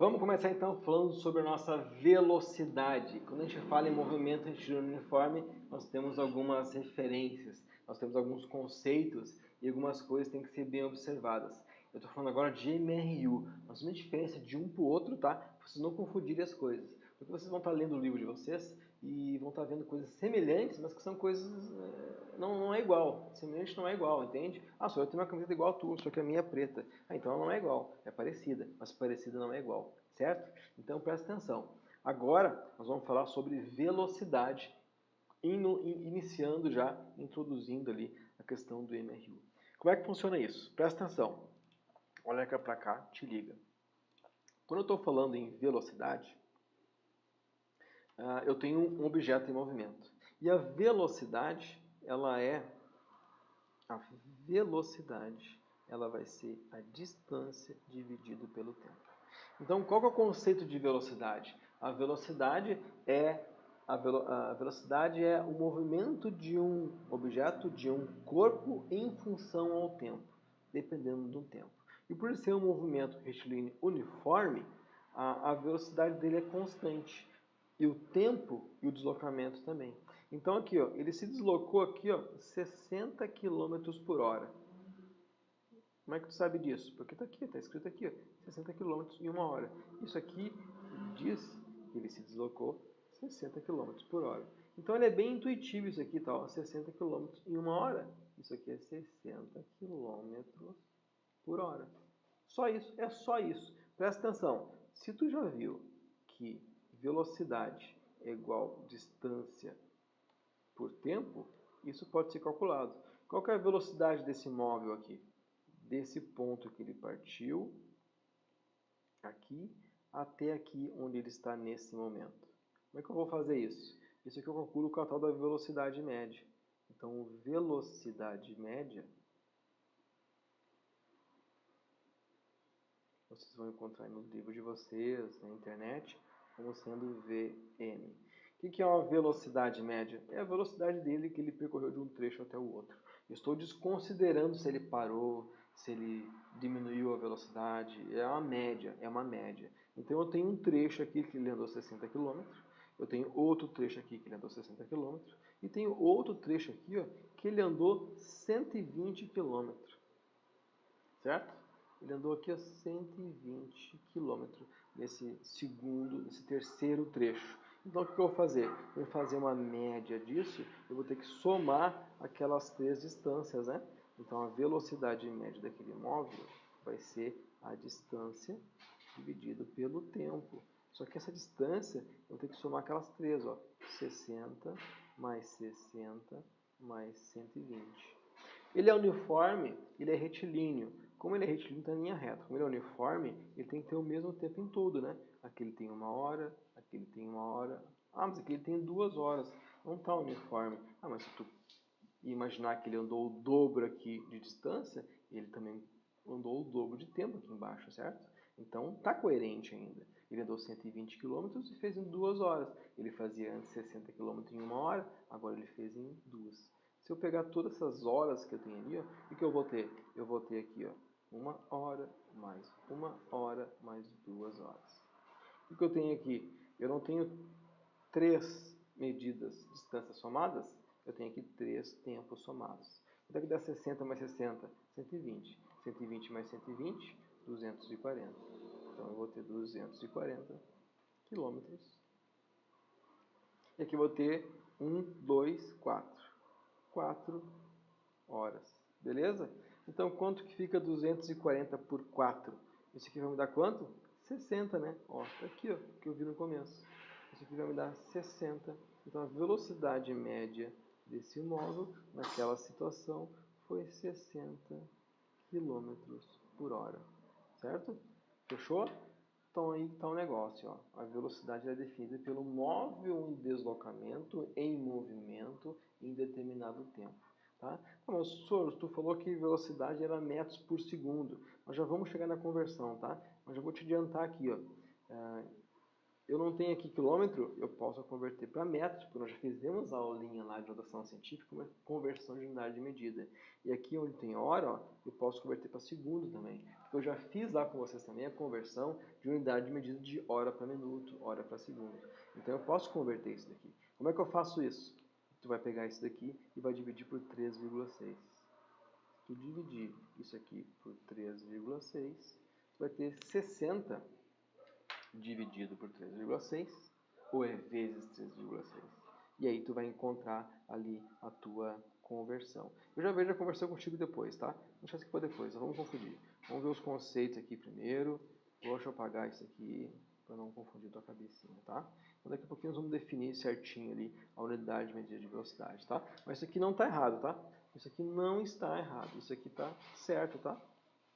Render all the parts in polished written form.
Vamos começar então falando sobre a nossa velocidade. Quando a gente fala em movimento retilíneo uniforme, nós temos algumas referências, nós temos alguns conceitos e algumas coisas que têm que ser bem observadas. Eu estou falando agora de MRU. Nós temos uma diferença de um para o outro, tá? Para vocês não confundirem as coisas. Porque vocês vão estar lendo o livro de vocês e vão estar vendo coisas semelhantes, mas que são coisas... não é igual. Semelhante não é igual, entende? Ah, só eu tenho uma camiseta igual a tua, só que a minha é preta. Ah, então ela não é igual. É parecida, mas parecida não é igual. Certo? Então presta atenção. Agora nós vamos falar sobre velocidade, iniciando já, introduzindo ali a questão do MRU. Como é que funciona isso? Presta atenção. Olha cá para cá, te liga. Quando eu estou falando em velocidade, eu tenho um objeto em movimento. E a velocidade, a velocidade, ela vai ser a distância dividido pelo tempo. Então, qual que é o conceito de velocidade? A velocidade é o movimento de um objeto, de um corpo, em função ao tempo, dependendo do tempo. E por ser um movimento retilíneo uniforme, a velocidade dele é constante. E o tempo e o deslocamento também. Então aqui, ó, ele se deslocou aqui, ó, 60 km por hora. Como é que tu sabe disso? Porque está aqui, está escrito aqui, ó, 60 km em uma hora. Isso aqui diz que ele se deslocou 60 km por hora. Então ele é bem intuitivo isso aqui, tá? Ó, 60 km em uma hora. Isso aqui é 60 km por hora. Só isso, é só isso. Presta atenção. Se tu já viu que velocidade é igual distância por tempo, isso pode ser calculado. Qual que é a velocidade desse móvel aqui? Desse ponto que ele partiu, aqui, até aqui onde ele está nesse momento. Como é que eu vou fazer isso? Isso aqui eu calculo com a tal da velocidade média. Então, velocidade média, vocês vão encontrar no livro de vocês, na internet, como sendo Vm. O que é uma velocidade média? É a velocidade dele que ele percorreu de um trecho até o outro. Eu estou desconsiderando se ele parou, se ele diminuiu a velocidade. É uma média, é uma média. Então eu tenho um trecho aqui que ele andou 60 km, eu tenho outro trecho aqui que ele andou 60 km, e tenho outro trecho aqui ó, que ele andou 120 km. Certo? Ele andou aqui a 120 km nesse terceiro trecho. Então o que eu vou fazer? Eu vou fazer uma média disso, eu vou ter que somar aquelas três distâncias, né? Então a velocidade média daquele móvel vai ser a distância dividido pelo tempo. Só que essa distância, eu vou ter que somar aquelas três, ó. 60 mais 60 mais 120. Ele é uniforme, ele é retilíneo. Como ele é retilíneo, está em linha reta. Como ele é uniforme, ele tem que ter o mesmo tempo em tudo, né? Aqui ele tem uma hora, aqui ele tem uma hora. Ah, mas aqui ele tem 2 horas. Não está uniforme. Ah, mas se tu imaginar que ele andou o dobro aqui de distância, ele também andou o dobro de tempo aqui embaixo, certo? Então está coerente ainda. Ele andou 120 km e fez em 2 horas. Ele fazia antes 60 km em uma hora, agora ele fez em 2. Se eu pegar todas essas horas que eu tenho ali, ó, o que eu vou ter? Eu vou ter aqui, ó, 1 hora mais 2 horas. O que eu tenho aqui? Eu não tenho 3 medidas de distância somadas, eu tenho aqui 3 tempos somados. Quanto é que dá 60 mais 60? 120. 120 mais 120, 240. Então eu vou ter 240 quilômetros. E aqui eu vou ter 1, 2, 4. 4 horas. Beleza? Então quanto que fica 240 por 4? Isso aqui vai me dar quanto? 60, né? Ó, tá aqui, ó, que eu vi no começo. Isso aqui vai me dar 60. Então a velocidade média desse móvel naquela situação foi 60 km por hora. Certo? Fechou? Então aí está o negócio. Ó. A velocidade é definida pelo móvel em deslocamento, em movimento, em determinado tempo. Tá? Não, mas, senhor, tu falou que velocidade era metros por segundo. Nós já vamos chegar na conversão, tá? Mas já vou te adiantar aqui. Ó. Eu não tenho aqui quilômetro, eu posso converter para metros, porque nós já fizemos a aulinha lá de notação científica, uma conversão de unidade de medida. E aqui onde tem hora, ó, eu posso converter para segundo também. Porque eu já fiz lá com vocês também a conversão de unidade de medida de hora para minuto, hora para segundo. Então eu posso converter isso daqui. Como é que eu faço isso? Tu vai pegar isso daqui e vai dividir por 3,6. Se tu dividir isso aqui por 3,6, tu vai ter 60 dividido por 3,6, ou é vezes 3,6. E aí tu vai encontrar ali a tua conversão. Eu já vejo a conversão contigo depois, tá? Vamos deixar isso aqui para depois, não vamos confundir. Vamos ver os conceitos aqui primeiro. Deixa eu apagar isso aqui para não confundir tua cabecinha, tá? Então daqui a pouquinho nós vamos definir certinho ali a unidade de medida de velocidade, tá? Mas isso aqui não está errado, tá? Isso aqui não está errado. Isso aqui está certo, tá?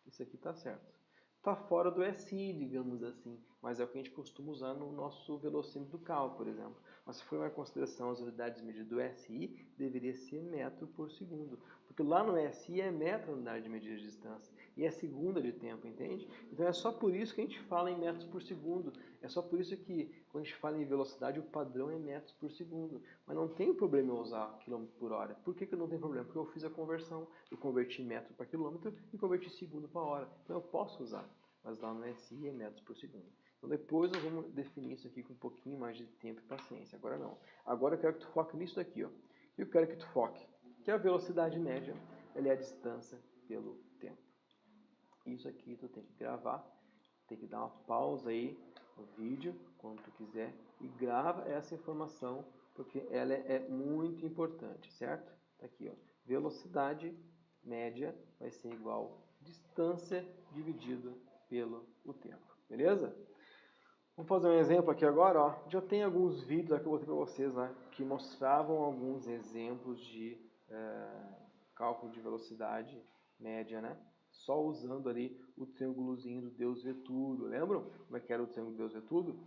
Isso aqui está certo. Está fora do SI, digamos assim, mas é o que a gente costuma usar no nosso velocímetro do carro, por exemplo. Mas se for uma consideração as unidades medidas do SI, deveria ser metro por segundo, porque lá no SI é metro a unidade de medida de distância e é segunda de tempo, entende? Então é só por isso que a gente fala em metros por segundo, é só por isso que quando a gente fala em velocidade o padrão é metros por segundo, mas não tem problema eu usar quilômetro por hora. Por que não tem problema? Porque eu fiz a conversão, eu converti metro para quilômetro e converti segundo para hora, então eu posso usar. Mas lá no SI é metros por segundo. Então depois nós vamos definir isso aqui com um pouquinho mais de tempo e paciência. Agora não. Agora eu quero que tu foque nisso daqui, ó. E eu quero que tu foque que a velocidade média ela é a distância pelo tempo. Isso aqui tu tem que gravar, tem que dar uma pausa aí no vídeo, quando tu quiser, e grava essa informação, porque ela é muito importante, certo? Tá aqui, ó. Velocidade média vai ser igual distância dividido pelo o tempo, beleza? Vamos fazer um exemplo aqui agora, ó. Já tem alguns vídeos aqui que eu botei para vocês, né, que mostravam alguns exemplos de cálculo de velocidade média, né? Só usando ali o triângulozinho do Deus vê tudo. Lembram como é que era o triângulo Deus vê tudo?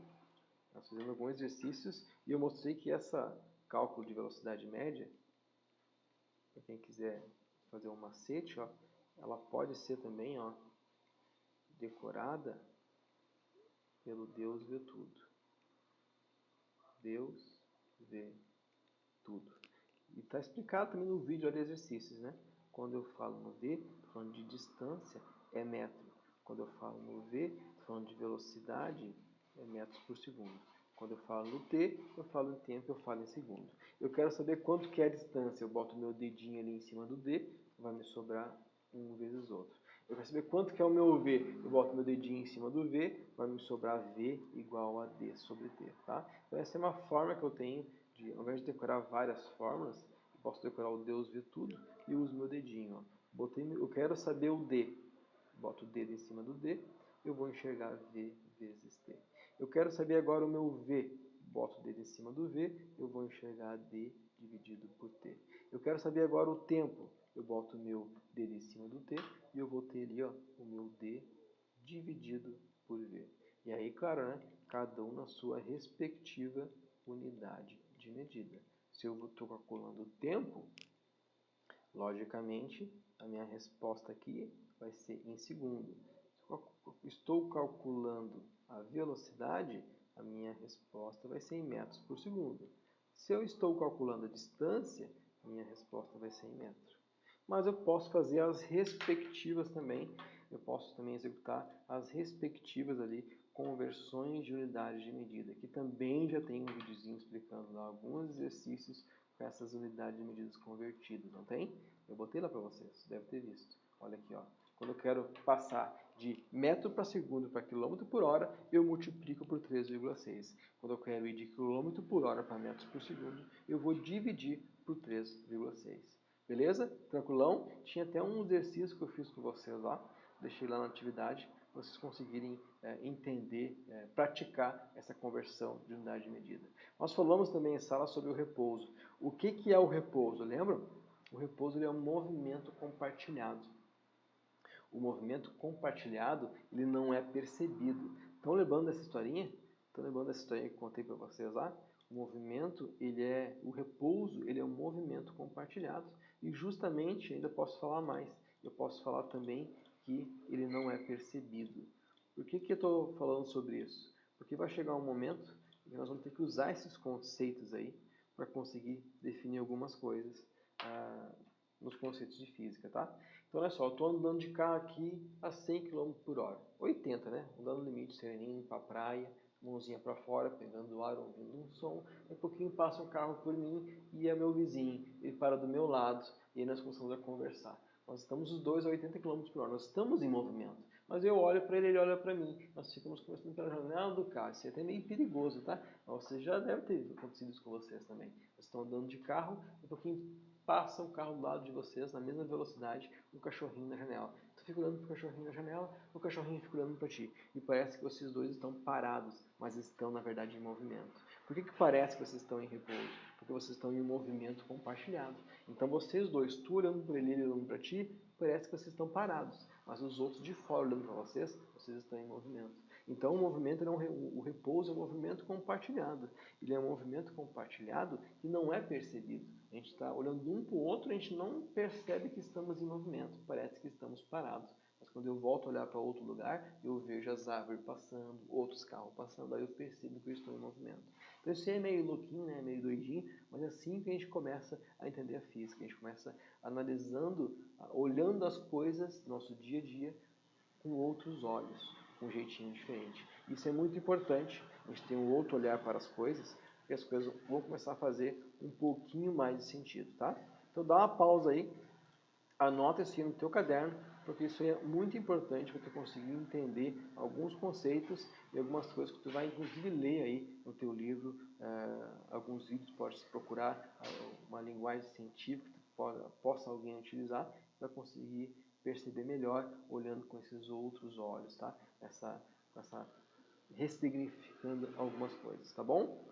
Nós fizemos alguns exercícios e eu mostrei que essa cálculo de velocidade média, para quem quiser fazer um macete, ó, ela pode ser também, ó, decorada pelo Deus vê tudo. Deus vê tudo. E está explicado também no vídeo de exercícios, né? Quando eu falo no V, estou falando de distância, é metro. Quando eu falo no V, estou falando de velocidade, é metros por segundo. Quando eu falo no T, eu falo em tempo, eu falo em segundo. Eu quero saber quanto que é a distância. Eu boto meu dedinho ali em cima do D, vai me sobrar 1 vezes outro. Eu quero saber quanto que é o meu V. Eu boto meu dedinho em cima do V, vai me sobrar V igual a D sobre T, tá? Então essa é uma forma que eu tenho de, ao invés de decorar várias fórmulas, eu posso decorar o Deus vê tudo e uso meu dedinho, ó. Eu quero saber o D. Boto o dedo em cima do D, eu vou enxergar V vezes T. Eu quero saber agora o meu V. Boto o dedo em cima do V, eu vou enxergar D dividido por T. Eu quero saber agora o tempo. Eu boto o meu dedo em cima do T e eu vou ter ali, ó, o meu D dividido por V. E aí, claro, né, cada um na sua respectiva unidade de medida. Se eu estou calculando o tempo, logicamente, a minha resposta aqui vai ser em segundo. Se eu estou calculando a velocidade, a minha resposta vai ser em metros por segundo. Se eu estou calculando a distância, a minha resposta vai ser em metro. Mas eu posso fazer as respectivas também. Eu posso também executar as respectivas ali conversões de unidades de medida, que também já tem um videozinho explicando lá alguns exercícios com essas unidades de medidas convertidas, não tem? Eu botei lá para vocês, deve ter visto. Olha aqui, ó. Quando eu quero passar de metro para segundo para quilômetro por hora, eu multiplico por 3,6. Quando eu quero ir de quilômetro por hora para metros por segundo, eu vou dividir por 3,6. Beleza? Tranquilão? Tinha até um exercício que eu fiz com vocês lá, deixei lá na atividade, para vocês conseguirem entender, praticar essa conversão de unidade de medida. Nós falamos também em sala sobre o repouso. O que é o repouso? Lembram? O repouso é um movimento compartilhado. O movimento compartilhado ele não é percebido. Estão lembrando dessa historinha? Estão lembrando dessa historinha que eu contei para vocês lá? O movimento, o repouso, ele é um movimento compartilhado. E justamente, ainda posso falar mais, eu posso falar também que ele não é percebido. Por que eu estou falando sobre isso? Porque vai chegar um momento em que nós vamos ter que usar esses conceitos aí para conseguir definir algumas coisas nos conceitos de física, tá? Então, olha só, eu estou andando de carro aqui a 100 km por hora. 80, né? Andando no limite, sereninho, para a praia, mãozinha para fora, pegando o ar, ouvindo um som. Daqui a pouquinho passa um carro por mim e é meu vizinho. Ele para do meu lado e aí nós começamos a conversar. Nós estamos os dois a 80 km por hora, nós estamos em movimento. Mas eu olho para ele, ele olha para mim. Nós ficamos conversando pela janela do carro. Isso é até meio perigoso, tá? Mas você já deve ter acontecido isso com vocês também. Vocês estão andando de carro, um pouquinho passa o carro do lado de vocês, na mesma velocidade, um cachorrinho na janela. Tu fica olhando para o cachorrinho na janela, o cachorrinho fica olhando para ti. E parece que vocês dois estão parados, mas estão, na verdade, em movimento. Por que parece que vocês estão em repouso? Porque vocês estão em um movimento compartilhado. Então vocês dois, tu olhando para ele e ele olhando para ti, parece que vocês estão parados. Mas os outros de fora olhando para vocês, vocês estão em movimento. Então o movimento o repouso é um movimento compartilhado. Ele é um movimento compartilhado que não é percebido. A gente está olhando um para o outro, a gente não percebe que estamos em movimento. Parece que estamos parados. Mas quando eu volto a olhar para outro lugar, eu vejo as árvores passando, outros carros passando, aí eu percebo que eu estou em movimento. Então isso é meio louquinho, né? Meio doidinho, mas é assim que a gente começa a entender a física. A gente começa analisando, olhando as coisas do nosso dia a dia com outros olhos, com um jeitinho diferente. Isso é muito importante, a gente ter um outro olhar para as coisas, porque as coisas vão começar a fazer um pouquinho mais de sentido, tá? Então dá uma pausa aí, anota isso aí no teu caderno, porque isso é muito importante para tu conseguir entender alguns conceitos e algumas coisas que tu vai inclusive ler aí no teu livro, alguns vídeos pode procurar uma linguagem científica que possa alguém utilizar para conseguir perceber melhor olhando com esses outros olhos, tá? Ressignificando algumas coisas, tá bom?